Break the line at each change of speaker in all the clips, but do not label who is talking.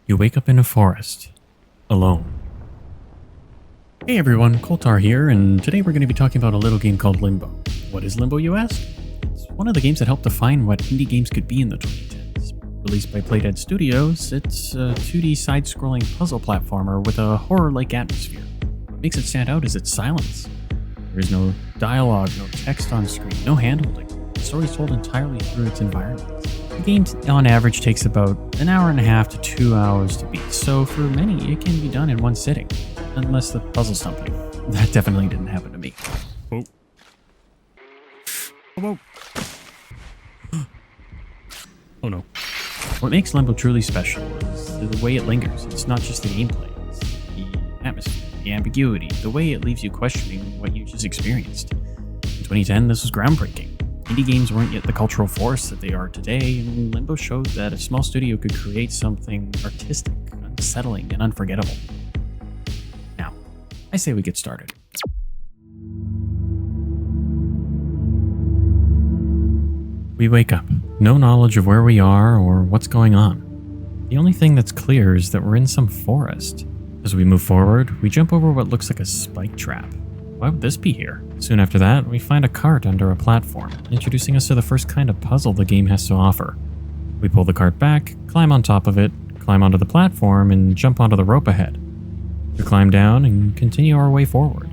You wake up in a forest, alone. Hey everyone, Coltar here, and today we're going to be talking about a little game called Limbo. What is Limbo, you ask? It's one of the games that helped define what indie games could be in the 2010s. Released by Playdead Studios, it's a 2D side-scrolling puzzle platformer with a horror-like atmosphere. What makes it stand out is its silence. There is no dialogue, no text on screen, no hand-holding. The story is told entirely through its environment. The game on average takes about an hour and a half to 2 hours to beat, so for many it can be done in one sitting, unless the puzzle's stump you. That definitely didn't happen to me. Oh. Oh, oh no. What makes Limbo truly special is the way it lingers. It's not just the gameplay, it's the atmosphere, the ambiguity, the way it leaves you questioning what you just experienced. In 2010, this was groundbreaking. Indie games weren't yet the cultural force that they are today, and Limbo showed that a small studio could create something artistic, unsettling, and unforgettable. Now, I say we get started. We wake up, no knowledge of where we are or what's going on. The only thing that's clear is that we're in some forest. As we move forward, we jump over what looks like a spike trap. Why would this be here? Soon after that, we find a cart under a platform, introducing us to the first kind of puzzle the game has to offer. We pull the cart back, climb on top of it, climb onto the platform, and jump onto the rope ahead. We climb down and continue our way forward.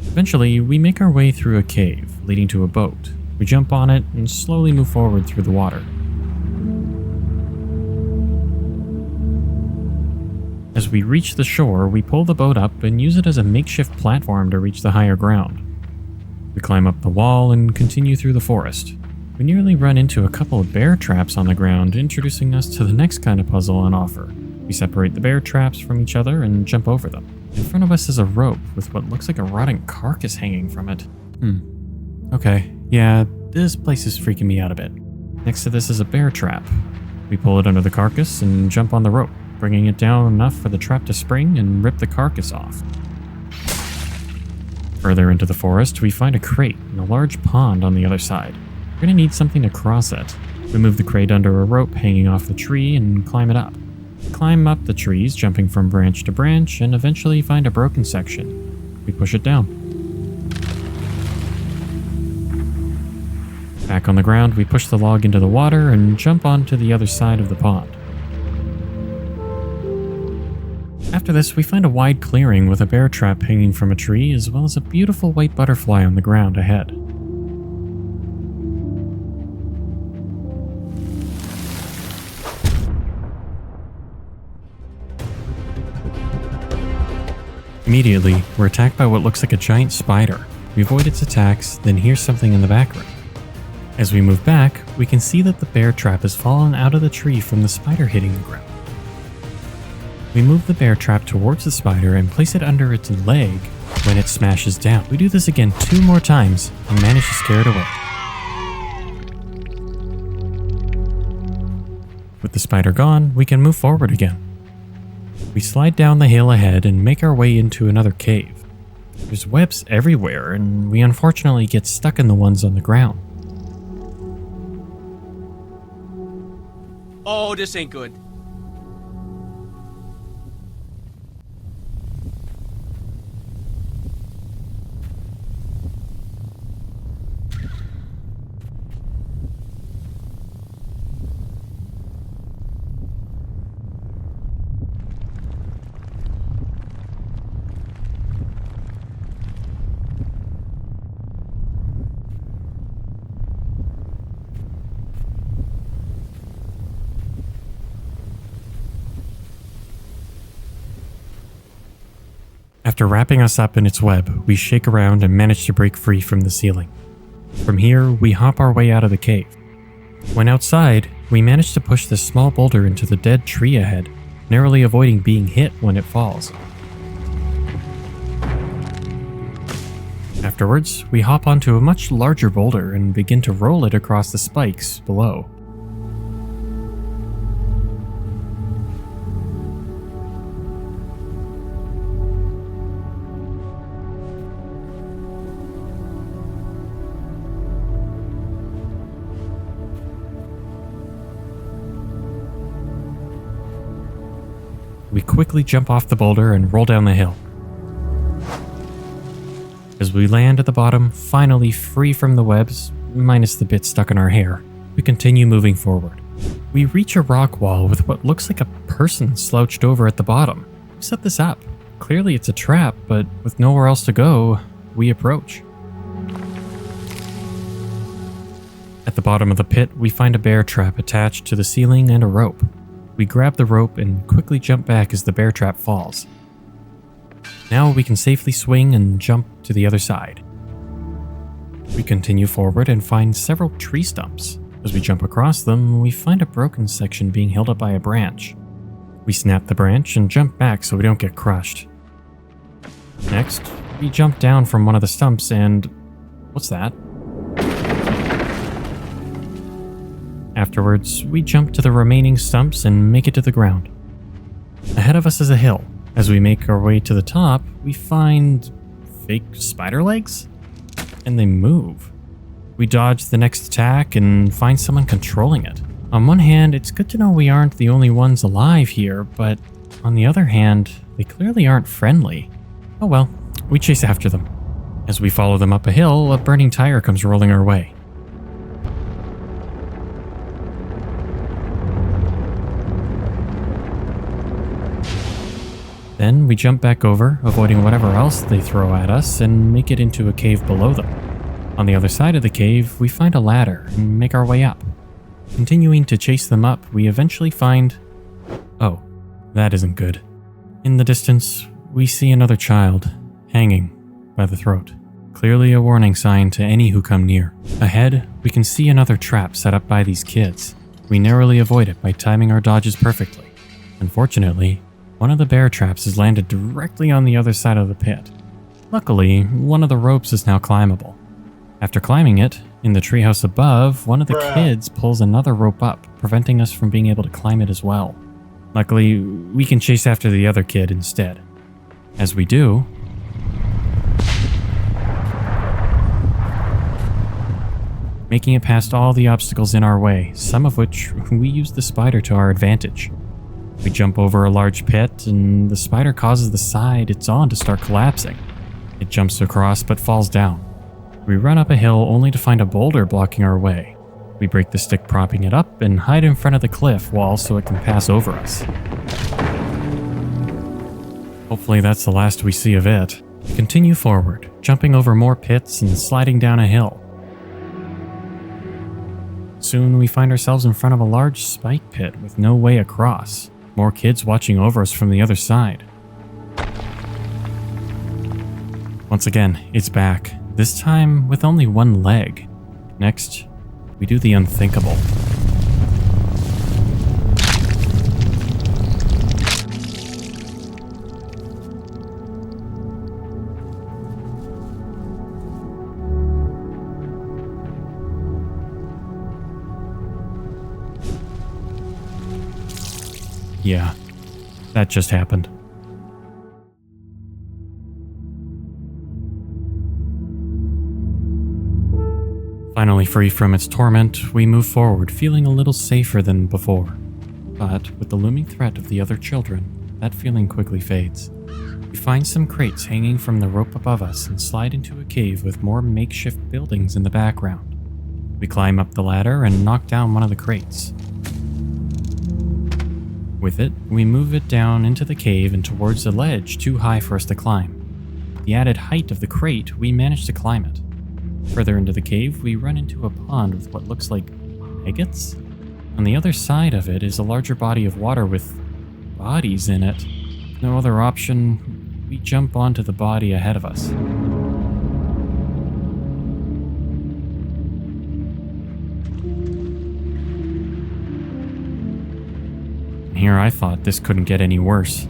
Eventually, we make our way through a cave, leading to a boat. We jump on it and slowly move forward through the water. As we reach the shore, we pull the boat up and use it as a makeshift platform to reach the higher ground. We climb up the wall and continue through the forest. We nearly run into a couple of bear traps on the ground, introducing us to the next kind of puzzle on offer. We separate the bear traps from each other and jump over them. In front of us is a rope with what looks like a rotting carcass hanging from it. Okay, yeah, this place is freaking me out a bit. Next to this is a bear trap. We pull it under the carcass and jump on the rope, bringing it down enough for the trap to spring and rip the carcass off. Further into the forest, we find a crate and a large pond on the other side. We're going to need something to cross it. We move the crate under a rope hanging off the tree and climb it up. We climb up the trees, jumping from branch to branch, and eventually find a broken section. We push it down. Back on the ground, we push the log into the water and jump onto the other side of the pond. After this, we find a wide clearing with a bear trap hanging from a tree, as well as a beautiful white butterfly on the ground ahead. Immediately, we're attacked by what looks like a giant spider. We avoid its attacks, then hear something in the background. As we move back, we can see that the bear trap has fallen out of the tree from the spider hitting the ground. We move the bear trap towards the spider and place it under its leg when it smashes down. We do this again 2 more times and manage to scare it away. With the spider gone, we can move forward again. We slide down the hill ahead and make our way into another cave. There's webs everywhere, and we unfortunately get stuck in the ones on the ground.
Oh, this ain't good.
After wrapping us up in its web, we shake around and manage to break free from the ceiling. From here, we hop our way out of the cave. When outside, we manage to push this small boulder into the dead tree ahead, narrowly avoiding being hit when it falls. Afterwards, we hop onto a much larger boulder and begin to roll it across the spikes below. quickly jump off the boulder and roll down the hill. As we land at the bottom, finally free from the webs, minus the bit stuck in our hair, we continue moving forward. We reach a rock wall with what looks like a person slouched over at the bottom. Who set this up? Clearly it's a trap, but with nowhere else to go, we approach. At the bottom of the pit, we find a bear trap attached to the ceiling and a rope. We grab the rope and quickly jump back as the bear trap falls. Now we can safely swing and jump to the other side. We continue forward and find several tree stumps. As we jump across them, we find a broken section being held up by a branch. We snap the branch and jump back so we don't get crushed. Next, we jump down from one of the stumps and... what's that? Afterwards, we jump to the remaining stumps and make it to the ground. Ahead of us is a hill. As we make our way to the top, we find fake spider legs? And they move. We dodge the next attack and find someone controlling it. On one hand, it's good to know we aren't the only ones alive here, but on the other hand, they clearly aren't friendly. Oh well, we chase after them. As we follow them up a hill, a burning tire comes rolling our way. Then we jump back over, avoiding whatever else they throw at us, and make it into a cave below them. On the other side of the cave, we find a ladder and make our way up. Continuing to chase them up, we eventually find... oh, that isn't good. In the distance, we see another child, hanging by the throat. Clearly a warning sign to any who come near. Ahead, we can see another trap set up by these kids. We narrowly avoid it by timing our dodges perfectly. Unfortunately, one of the bear traps has landed directly on the other side of the pit. Luckily, one of the ropes is now climbable. After climbing it, in the treehouse above, one of the kids pulls another rope up, preventing us from being able to climb it as well. Luckily, we can chase after the other kid instead. As we do, making it past all the obstacles in our way, some of which we use the spider to our advantage. We jump over a large pit, and the spider causes the side it's on to start collapsing. It jumps across but falls down. We run up a hill only to find a boulder blocking our way. We break the stick propping it up and hide in front of the cliff wall so it can pass over us. Hopefully that's the last we see of it. We continue forward, jumping over more pits and sliding down a hill. Soon we find ourselves in front of a large spike pit with no way across. More kids watching over us from the other side. Once again, it's back, this time with only one leg. Next, we do the unthinkable. Yeah, that just happened. Finally free from its torment, we move forward, feeling a little safer than before. But with the looming threat of the other children, that feeling quickly fades. We find some crates hanging from the rope above us and slide into a cave with more makeshift buildings in the background. We climb up the ladder and knock down one of the crates. With it, we move it down into the cave and towards a ledge too high for us to climb. With the added height of the crate, we manage to climb it. Further into the cave, we run into a pond with what looks like maggots. On the other side of it is a larger body of water with bodies in it. No other option, we jump onto the body ahead of us. Here I thought this couldn't get any worse.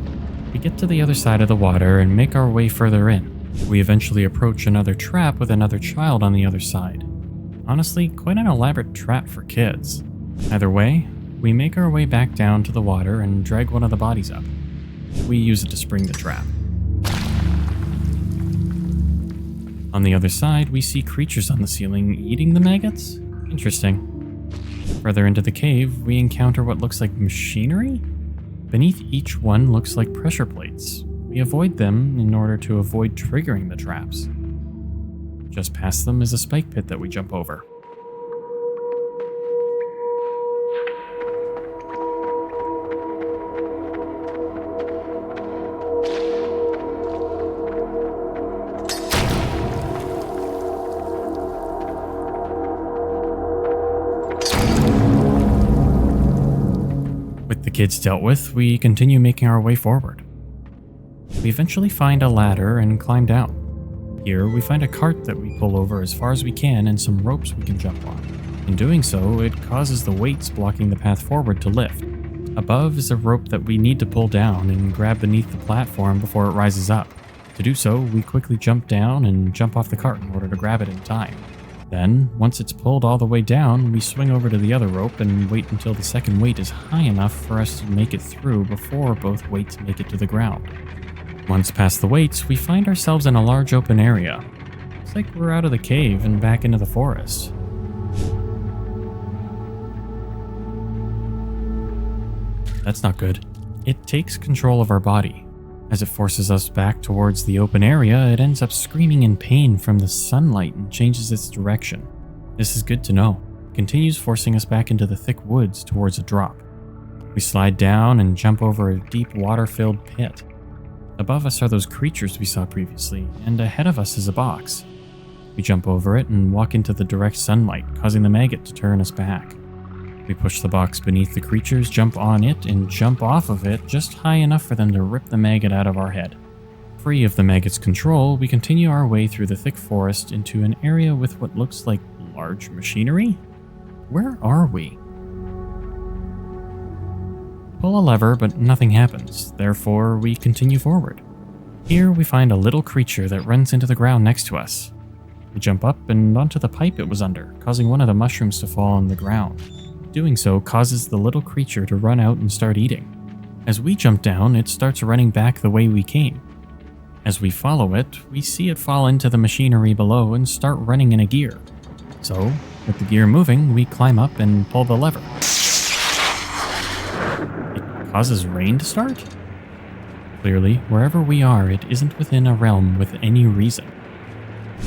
We get to the other side of the water and make our way further in. We eventually approach another trap with another child on the other side. Honestly, quite an elaborate trap for kids. Either way, we make our way back down to the water and drag one of the bodies up. We use it to spring the trap. On the other side, we see creatures on the ceiling eating the maggots? Interesting. Further into the cave, we encounter what looks like machinery? Beneath each one looks like pressure plates. We avoid them in order to avoid triggering the traps. Just past them is a spike pit that we jump over. With the kids dealt with, we continue making our way forward. We eventually find a ladder and climb down. Here, we find a cart that we pull over as far as we can and some ropes we can jump on. In doing so, it causes the weights blocking the path forward to lift. Above is a rope that we need to pull down and grab beneath the platform before it rises up. To do so, we quickly jump down and jump off the cart in order to grab it in time. Then, once it's pulled all the way down, we swing over to the other rope and wait until the second weight is high enough for us to make it through before both weights make it to the ground. Once past the weights, we find ourselves in a large open area. It's like we're out of the cave and back into the forest. That's not good. It takes control of our body. As it forces us back towards the open area, it ends up screaming in pain from the sunlight and changes its direction. This is good to know. It continues forcing us back into the thick woods towards a drop. We slide down and jump over a deep water-filled pit. Above us are those creatures we saw previously, and ahead of us is a box. We jump over it and walk into the direct sunlight, causing the maggot to turn us back. We push the box beneath the creatures, jump on it, and jump off of it just high enough for them to rip the maggot out of our head. Free of the maggot's control, we continue our way through the thick forest into an area with what looks like large machinery? Where are we? Pull a lever, but nothing happens, therefore we continue forward. Here we find a little creature that runs into the ground next to us. We jump up and onto the pipe it was under, causing one of the mushrooms to fall on the ground. Doing so causes the little creature to run out and start eating. As we jump down, it starts running back the way we came. As we follow it, we see it fall into the machinery below and start running in a gear. So, with the gear moving, we climb up and pull the lever. Causes rain to start? Clearly, wherever we are, it isn't within a realm with any reason.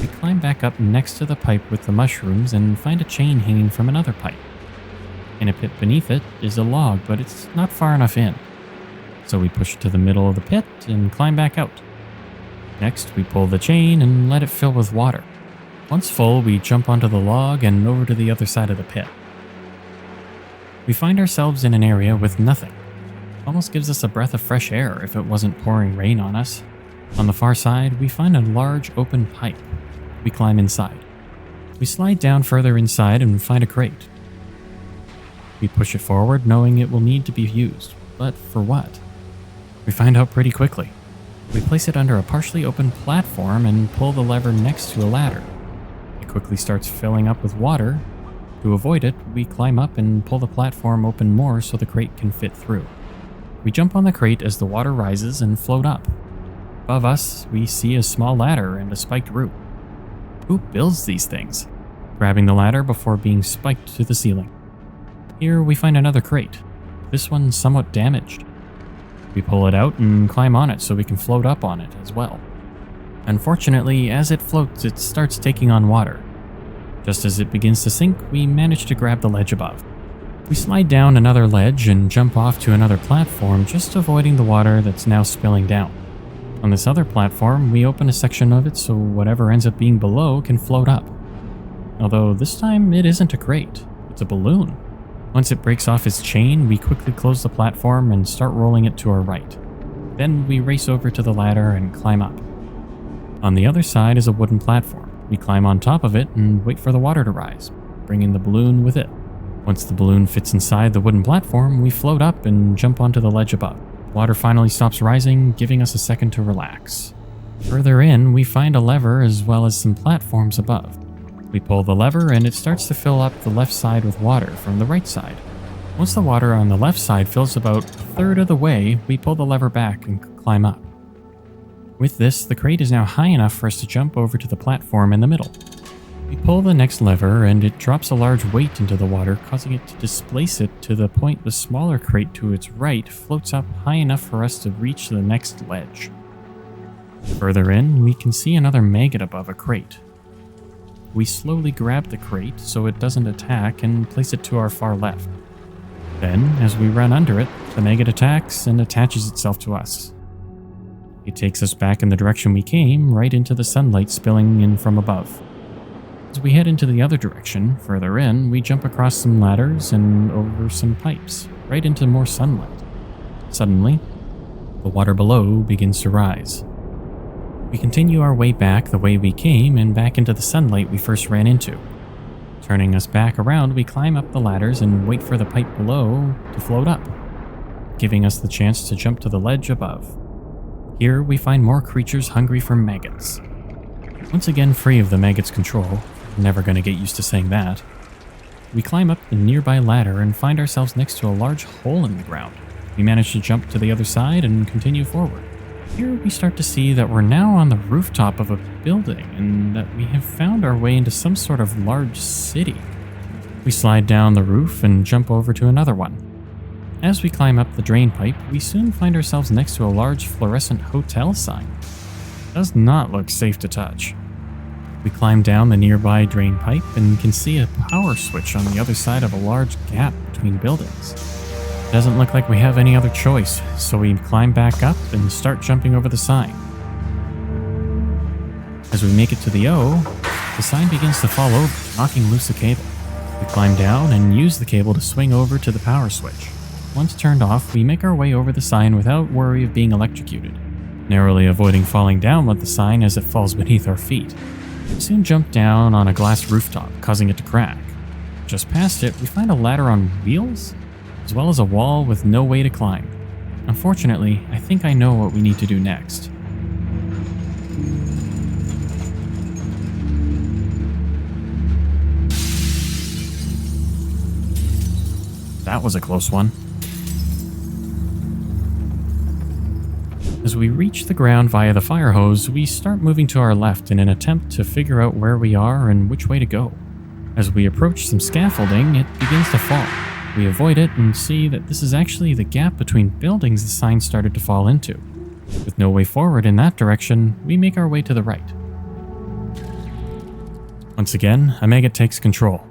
We climb back up next to the pipe with the mushrooms and find a chain hanging from another pipe. In a pit beneath it is a log, but it's not far enough in. So we push to the middle of the pit and climb back out. Next, we pull the chain and let it fill with water. Once full, we jump onto the log and over to the other side of the pit. We find ourselves in an area with nothing. Almost gives us a breath of fresh air if it wasn't pouring rain on us. On the far side, we find a large open pipe. We climb inside. We slide down further inside and find a crate. We push it forward knowing it will need to be used, but for what? We find out pretty quickly. We place it under a partially open platform and pull the lever next to a ladder. It quickly starts filling up with water. To avoid it, we climb up and pull the platform open more so the crate can fit through. We jump on the crate as the water rises and float up. Above us, we see a small ladder and a spiked root. Who builds these things? Grabbing the ladder before being spiked to the ceiling. Here we find another crate. This one's somewhat damaged. We pull it out and climb on it so we can float up on it as well. Unfortunately, as it floats, it starts taking on water. Just as it begins to sink, we manage to grab the ledge above. We slide down another ledge and jump off to another platform, just avoiding the water that's now spilling down. On this other platform, we open a section of it so whatever ends up being below can float up. Although this time it isn't a crate, it's a balloon. Once it breaks off its chain, we quickly close the platform and start rolling it to our right. Then we race over to the ladder and climb up. On the other side is a wooden platform. We climb on top of it and wait for the water to rise, bringing the balloon with it. Once the balloon fits inside the wooden platform, we float up and jump onto the ledge above. Water finally stops rising, giving us a second to relax. Further in, we find a lever as well as some platforms above. We pull the lever and it starts to fill up the left side with water from the right side. Once the water on the left side fills about a third of the way, we pull the lever back and climb up. With this, the crate is now high enough for us to jump over to the platform in the middle. We pull the next lever and it drops a large weight into the water, causing it to displace it to the point the smaller crate to its right floats up high enough for us to reach the next ledge. Further in, we can see another maggot above a crate. We slowly grab the crate so it doesn't attack and place it to our far left. Then, as we run under it, the maggot attacks and attaches itself to us. It takes us back in the direction we came, right into the sunlight spilling in from above. As we head into the other direction, further in, we jump across some ladders and over some pipes, right into more sunlight. Suddenly, the water below begins to rise. We continue our way back the way we came and back into the sunlight we first ran into. Turning us back around, we climb up the ladders and wait for the pipe below to float up, giving us the chance to jump to the ledge above. Here, we find more creatures hungry for maggots. Once again free of the maggot's control, never gonna get used to saying that, we climb up the nearby ladder and find ourselves next to a large hole in the ground. We manage to jump to the other side and continue forward. Here we start to see that we're now on the rooftop of a building and that we have found our way into some sort of large city. We slide down the roof and jump over to another one. As we climb up the drain pipe, we soon find ourselves next to a large fluorescent hotel sign. It does not look safe to touch. We climb down the nearby drain pipe and can see a power switch on the other side of a large gap between buildings. It doesn't look like we have any other choice, so we climb back up and start jumping over the sign. As we make it to the O, the sign begins to fall over, knocking loose a cable. We climb down and use the cable to swing over to the power switch. Once turned off, we make our way over the sign without worry of being electrocuted, narrowly avoiding falling down with the sign as it falls beneath our feet. We soon jump down on a glass rooftop, causing it to crack. Just past it, we find a ladder on wheels, as well as a wall with no way to climb. Unfortunately, I think I know what we need to do next. That was a close one. As we reach the ground via the fire hose, we start moving to our left in an attempt to figure out where we are and which way to go. As we approach some scaffolding, it begins to fall. We avoid it and see that this is actually the gap between buildings the sign started to fall into. With no way forward in that direction, we make our way to the right. Once again, a maggot takes control.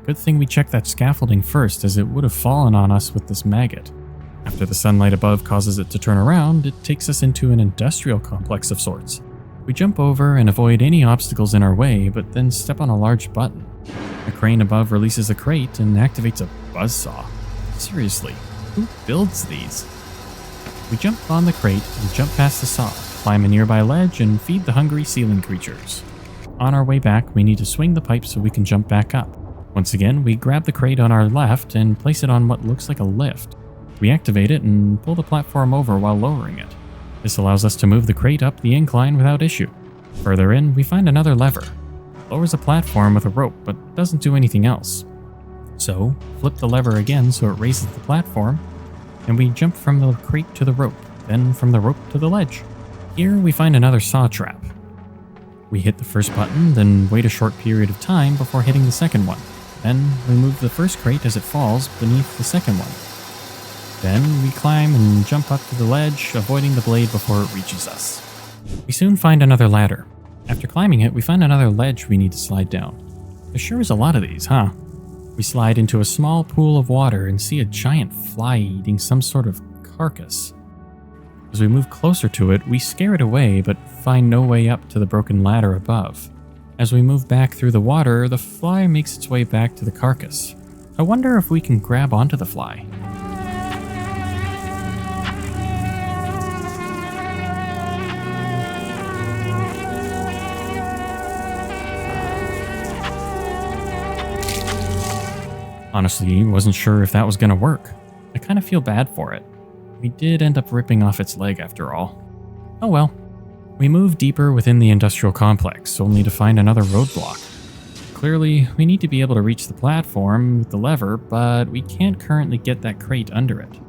Good thing we checked that scaffolding first, as it would have fallen on us with this maggot. After the sunlight above causes it to turn around, it takes us into an industrial complex of sorts. We jump over and avoid any obstacles in our way, but then step on a large button. A crane above releases a crate and activates a buzzsaw. Seriously, who builds these? We jump on the crate and jump past the saw, climb a nearby ledge, and feed the hungry ceiling creatures. On our way back, we need to swing the pipe so we can jump back up. Once again, we grab the crate on our left and place it on what looks like a lift. We activate it and pull the platform over while lowering it. This allows us to move the crate up the incline without issue. Further in, we find another lever. It lowers a platform with a rope, but doesn't do anything else. So, flip the lever again so it raises the platform, and we jump from the crate to the rope, then from the rope to the ledge. Here, we find another saw trap. We hit the first button, then wait a short period of time before hitting the second one. Then, remove the first crate as it falls beneath the second one. Then, we climb and jump up to the ledge, avoiding the blade before it reaches us. We soon find another ladder. After climbing it, we find another ledge we need to slide down. There sure is a lot of these, huh? We slide into a small pool of water and see a giant fly eating some sort of carcass. As we move closer to it, we scare it away, but find no way up to the broken ladder above. As we move back through the water, the fly makes its way back to the carcass. I wonder if we can grab onto the fly. Honestly, wasn't sure if that was gonna work. I kind of feel bad for it. We did end up ripping off its leg after all. Oh well. We move deeper within the industrial complex, only to find another roadblock. Clearly, we need to be able to reach the platform with the lever, but we can't currently get that crate under it.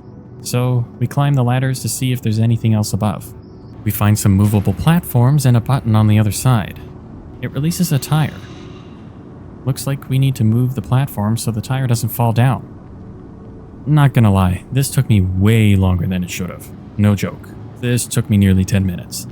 So, we climb the ladders to see if there's anything else above. We find some movable platforms and a button on the other side. It releases a tire. Looks like we need to move the platform so the tire doesn't fall down. Not gonna lie, this took me way longer than it should have. No joke. This took me nearly 10 minutes.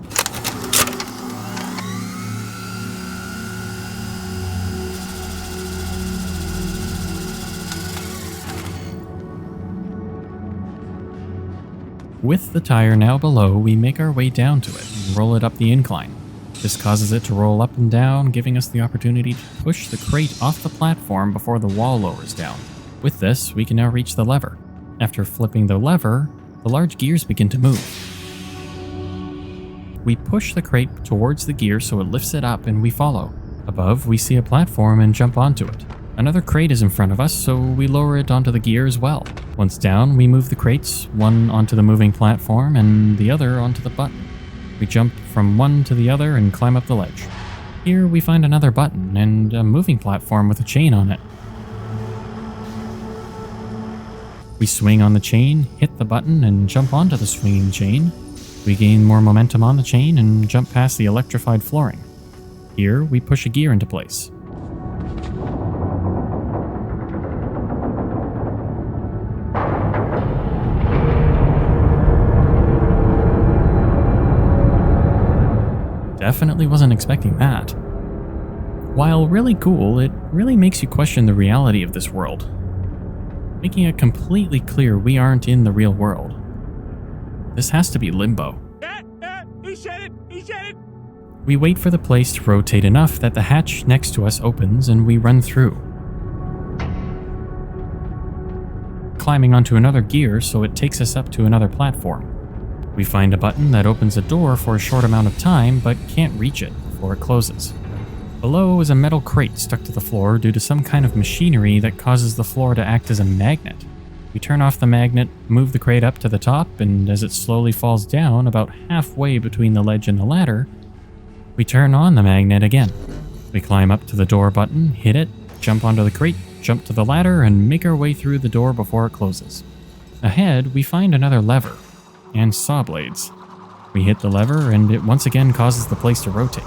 With the tire now below, we make our way down to it and roll it up the incline. This causes it to roll up and down, giving us the opportunity to push the crate off the platform before the wall lowers down. With this, we can now reach the lever. After flipping the lever, the large gears begin to move. We push the crate towards the gear so it lifts it up and we follow. Above, we see a platform and jump onto it. Another crate is in front of us, so we lower it onto the gear as well. Once down, we move the crates, one onto the moving platform and the other onto the button. We jump from one to the other and climb up the ledge. Here we find another button and a moving platform with a chain on it. We swing on the chain, hit the button, and jump onto the swinging chain. We gain more momentum on the chain and jump past the electrified flooring. Here, we push a gear into place. Definitely wasn't expecting that. While really cool, it really makes you question the reality of this world, making it completely clear we aren't in the real world. This has to be Limbo.
He said it! He said it!
We wait for the place to rotate enough that the hatch next to us opens and we run through, climbing onto another gear so it takes us up to another platform. We find a button that opens a door for a short amount of time but can't reach it before it closes. Below is a metal crate stuck to the floor due to some kind of machinery that causes the floor to act as a magnet. We turn off the magnet, move the crate up to the top, and as it slowly falls down about halfway between the ledge and the ladder, we turn on the magnet again. We climb up to the door button, hit it, jump onto the crate, jump to the ladder, and make our way through the door before it closes. Ahead, we find another lever and saw blades. We hit the lever and it once again causes the place to rotate.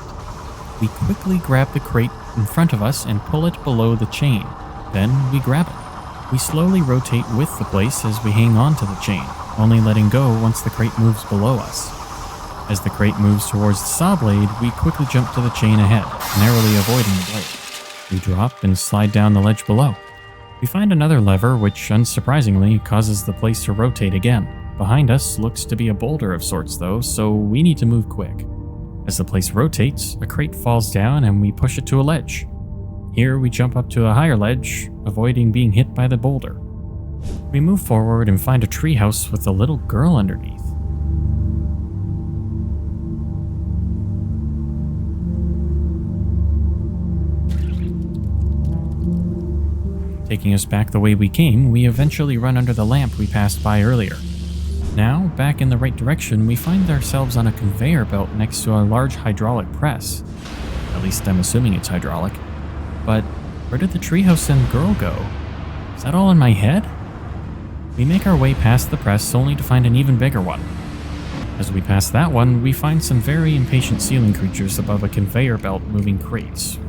We quickly grab the crate in front of us and pull it below the chain. Then we grab it. We slowly rotate with the place as we hang on to the chain, only letting go once the crate moves below us. As the crate moves towards the saw blade, we quickly jump to the chain ahead, narrowly avoiding the blade. We drop and slide down the ledge below. We find another lever, which unsurprisingly causes the place to rotate again. Behind us looks to be a boulder of sorts though, so we need to move quick. As the place rotates, a crate falls down and we push it to a ledge. Here we jump up to a higher ledge, avoiding being hit by the boulder. We move forward and find a treehouse with a little girl underneath. Taking us back the way we came, we eventually run under the lamp we passed by earlier. Now, back in the right direction, we find ourselves on a conveyor belt next to a large hydraulic press. At least I'm assuming it's hydraulic. But where did the treehouse and girl go? Is that all in my head? We make our way past the press only to find an even bigger one. As we pass that one, we find some very impatient ceiling creatures above a conveyor belt moving crates.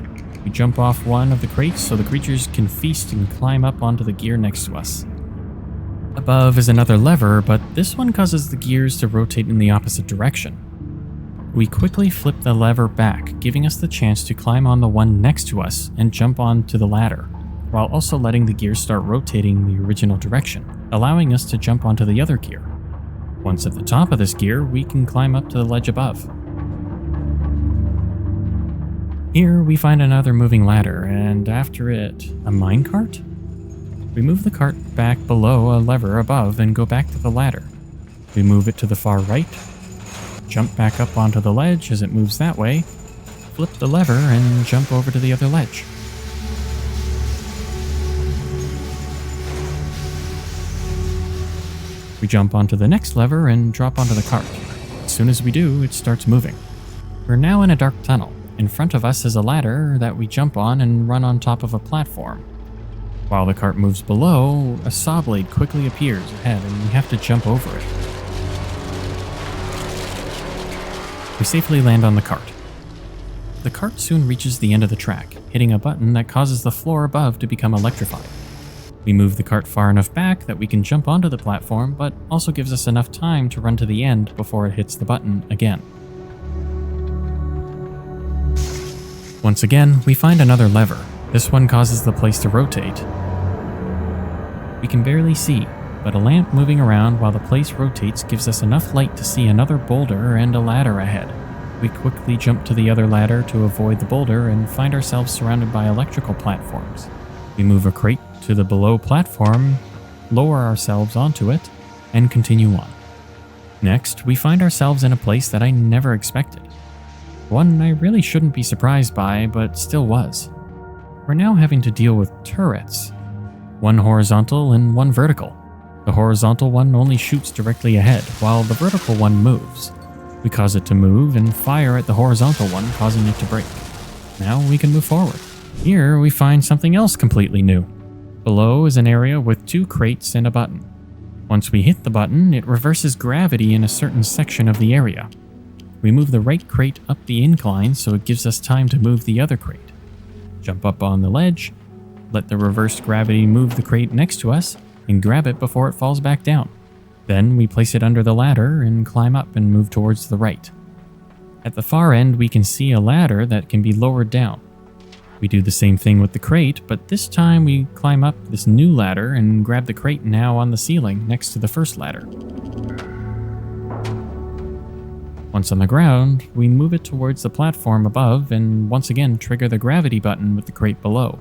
We jump off one of the crates so the creatures can feast and climb up onto the gear next to us. Above is another lever, but this one causes the gears to rotate in the opposite direction. We quickly flip the lever back, giving us the chance to climb on the one next to us and jump onto the ladder, while also letting the gears start rotating the original direction, allowing us to jump onto the other gear. Once at the top of this gear, we can climb up to the ledge above. Here we find another moving ladder, and after it, a minecart? We move the cart back below a lever above and go back to the ladder. We move it to the far right, jump back up onto the ledge as it moves that way, flip the lever and jump over to the other ledge. We jump onto the next lever and drop onto the cart. As soon as we do, it starts moving. We're now in a dark tunnel. In front of us is a ladder that we jump on and run on top of a platform. While the cart moves below, a saw blade quickly appears ahead and we have to jump over it. We safely land on the cart. the cart soon reaches the end of the track, hitting a button that causes the floor above to become electrified. We move the cart far enough back that we can jump onto the platform, but also gives us enough time to run to the end before it hits the button again. Once again, we find another lever. This one causes the place to rotate. We can barely see, but a lamp moving around while the place rotates gives us enough light to see another boulder and a ladder ahead. We quickly jump to the other ladder to avoid the boulder and find ourselves surrounded by electrical platforms. We move a crate to the below platform, lower ourselves onto it, and continue on. Next, we find ourselves in a place that I never expected. One I really shouldn't be surprised by, but still was. We're now having to deal with turrets. One horizontal and one vertical. The horizontal one only shoots directly ahead, while the vertical one moves. We cause it to move and fire at the horizontal one, causing it to break. Now we can move forward. Here we find something else completely new. Below is an area with 2 crates and a button. Once we hit the button, it reverses gravity in a certain section of the area. We move the right crate up the incline so it gives us time to move the other crate. Jump up on the ledge, let the reversed gravity move the crate next to us, and grab it before it falls back down. Then we place it under the ladder and climb up and move towards the right. At the far end, we can see a ladder that can be lowered down. We do the same thing with the crate, but this time we climb up this new ladder and grab the crate now on the ceiling next to the first ladder. Once on the ground, we move it towards the platform above and once again trigger the gravity button with the crate below.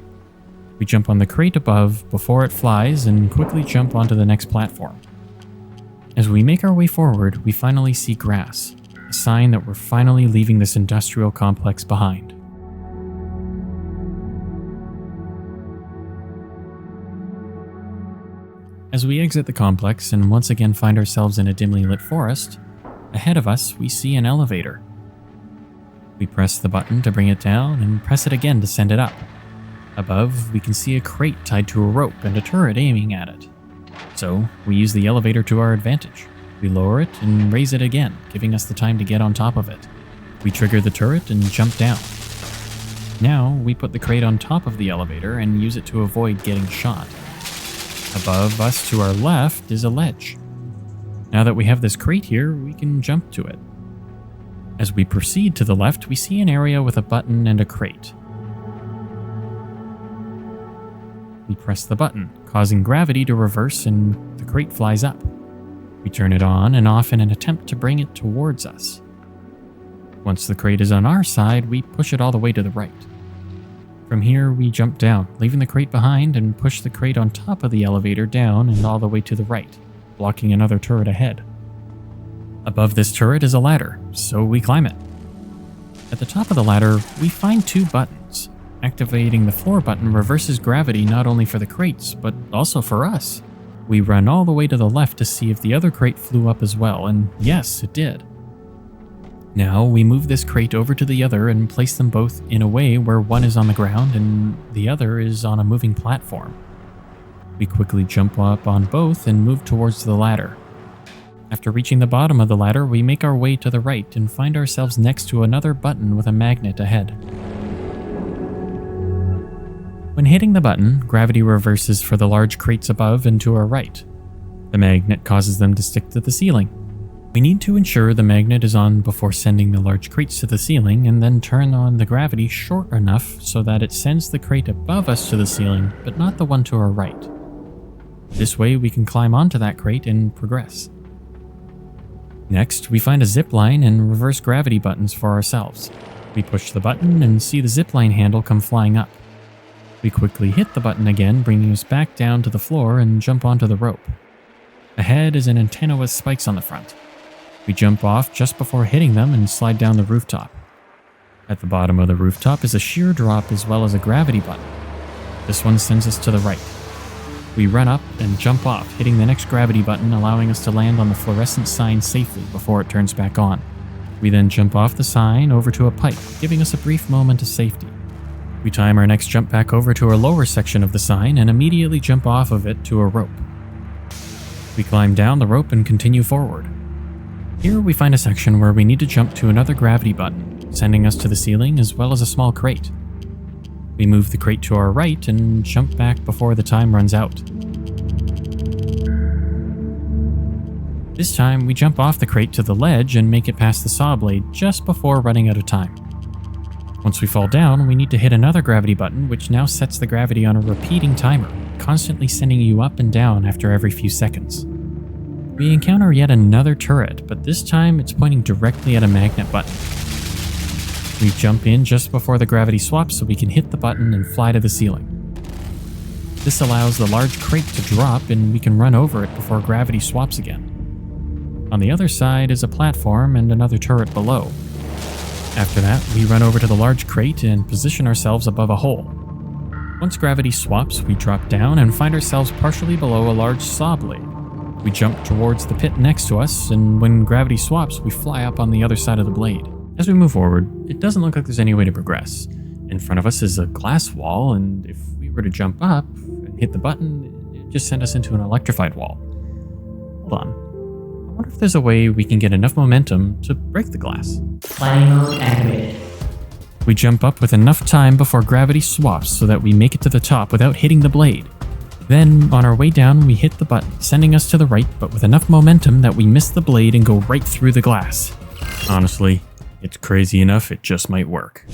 We jump on the crate above before it flies and quickly jump onto the next platform. As we make our way forward, we finally see grass, a sign that we're finally leaving this industrial complex behind. As we exit the complex and once again find ourselves in a dimly lit forest, ahead of us we see an elevator. We press the button to bring it down and press it again to send it up. Above, we can see a crate tied to a rope and a turret aiming at it. So, we use the elevator to our advantage. We lower it and raise it again, giving us the time to get on top of it. We trigger the turret and jump down. Now, we put the crate on top of the elevator and use it to avoid getting shot. Above us to our left is a ledge. Now that we have this crate here, we can jump to it. As we proceed to the left, we see an area with a button and a crate. We press the button, causing gravity to reverse and the crate flies up. We turn it on and off in an attempt to bring it towards us. Once the crate is on our side, we push it all the way to the right. From here, we jump down, leaving the crate behind and push the crate on top of the elevator down and all the way to the right, blocking another turret ahead. Above this turret is a ladder, so we climb it. At the top of the ladder, we find 2 buttons. Activating the floor button reverses gravity not only for the crates, but also for us. We run all the way to the left to see if the other crate flew up as well, and yes, it did. Now we move this crate over to the other and place them both in a way where one is on the ground and the other is on a moving platform. We quickly jump up on both and move towards the ladder. After reaching the bottom of the ladder, we make our way to the right and find ourselves next to another button with a magnet ahead. When hitting the button, gravity reverses for the large crates above and to our right. The magnet causes them to stick to the ceiling. We need to ensure the magnet is on before sending the large crates to the ceiling and then turn on the gravity short enough so that it sends the crate above us to the ceiling, but not the one to our right. This way we can climb onto that crate and progress. Next, we find a zip line and reverse gravity buttons for ourselves. We push the button and see the zip line handle come flying up. We quickly hit the button again, bringing us back down to the floor and jump onto the rope. Ahead is an antenna with spikes on the front. We jump off just before hitting them and slide down the rooftop. At the bottom of the rooftop is a sheer drop as well as a gravity button. This one sends us to the right. We run up and jump off, hitting the next gravity button, allowing us to land on the fluorescent sign safely before it turns back on. We then jump off the sign over to a pipe, giving us a brief moment of safety. We time our next jump back over to our lower section of the sign and immediately jump off of it to a rope. We climb down the rope and continue forward. Here we find a section where we need to jump to another gravity button, sending us to the ceiling as well as a small crate. We move the crate to our right and jump back before the time runs out. This time, we jump off the crate to the ledge and make it past the saw blade just before running out of time. Once we fall down, we need to hit another gravity button, which now sets the gravity on a repeating timer, constantly sending you up and down after every few seconds. We encounter yet another turret, but this time it's pointing directly at a magnet button. We jump in just before the gravity swaps so we can hit the button and fly to the ceiling. This allows the large crate to drop and we can run over it before gravity swaps again. On the other side is a platform and another turret below. After that, we run over to the large crate and position ourselves above a hole. Once gravity swaps, we drop down and find ourselves partially below a large saw blade. We jump towards the pit next to us, and when gravity swaps, we fly up on the other side of the blade. As we move forward, it doesn't look like there's any way to progress. In front of us is a glass wall, and if we were to jump up and hit the button, it just sent us into an electrified wall. Hold on. I wonder if there's a way we can get enough momentum to break the glass.
Flying mode activated.
We jump up with enough time before gravity swaps so that we make it to the top without hitting the blade. Then, on our way down, we hit the button, sending us to the right, but with enough momentum that we miss the blade and go right through the glass. Honestly, it's crazy enough it just might work.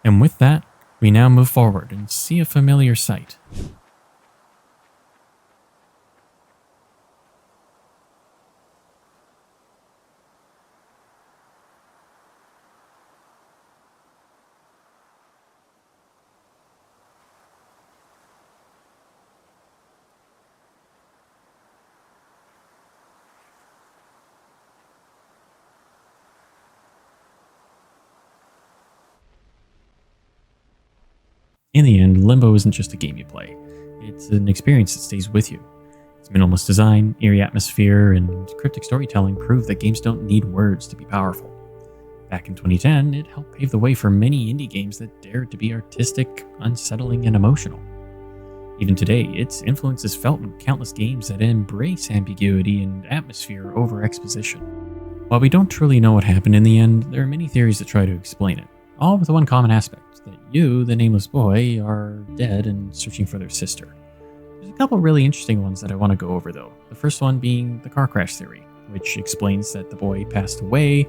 And with that, we now move forward and see a familiar sight. In the end, Limbo isn't just a game you play. It's an experience that stays with you. Its minimalist design, eerie atmosphere, and cryptic storytelling prove that games don't need words to be powerful. Back in 2010, it helped pave the way for many indie games that dared to be artistic, unsettling, and emotional. Even today, its influence is felt in countless games that embrace ambiguity and atmosphere over exposition. While we don't truly know what happened in the end, there are many theories that try to explain it, all with one common aspect, that you, the nameless boy, are dead and searching for their sister. There's a couple really interesting ones that I want to go over though. The first one being the car crash theory, which explains that the boy passed away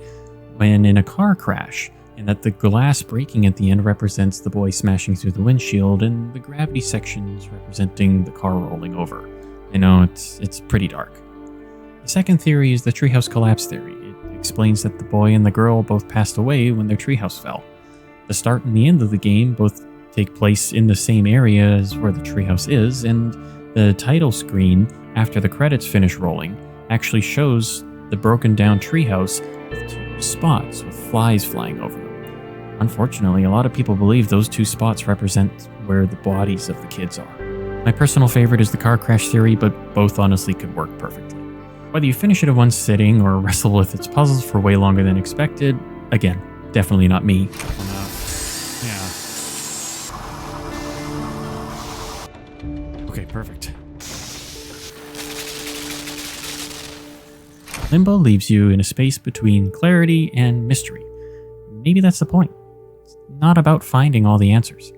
when in a car crash, and that the glass breaking at the end represents the boy smashing through the windshield and the gravity sections representing the car rolling over. I know, it's pretty dark. The second theory is the treehouse collapse theory. It explains that the boy and the girl both passed away when their treehouse fell. The start and the end of the game both take place in the same area as where the treehouse is, and the title screen, after the credits finish rolling, actually shows the broken down treehouse with two spots with flies flying over them. Unfortunately, a lot of people believe those two spots represent where the bodies of the kids are. My personal favorite is the car crash theory, but both honestly could work perfectly. Whether you finish it in one sitting or wrestle with its puzzles for way longer than expected, again, definitely not me. Yeah. Okay, perfect. Limbo leaves you in a space between clarity and mystery. Maybe that's the point. It's not about finding all the answers.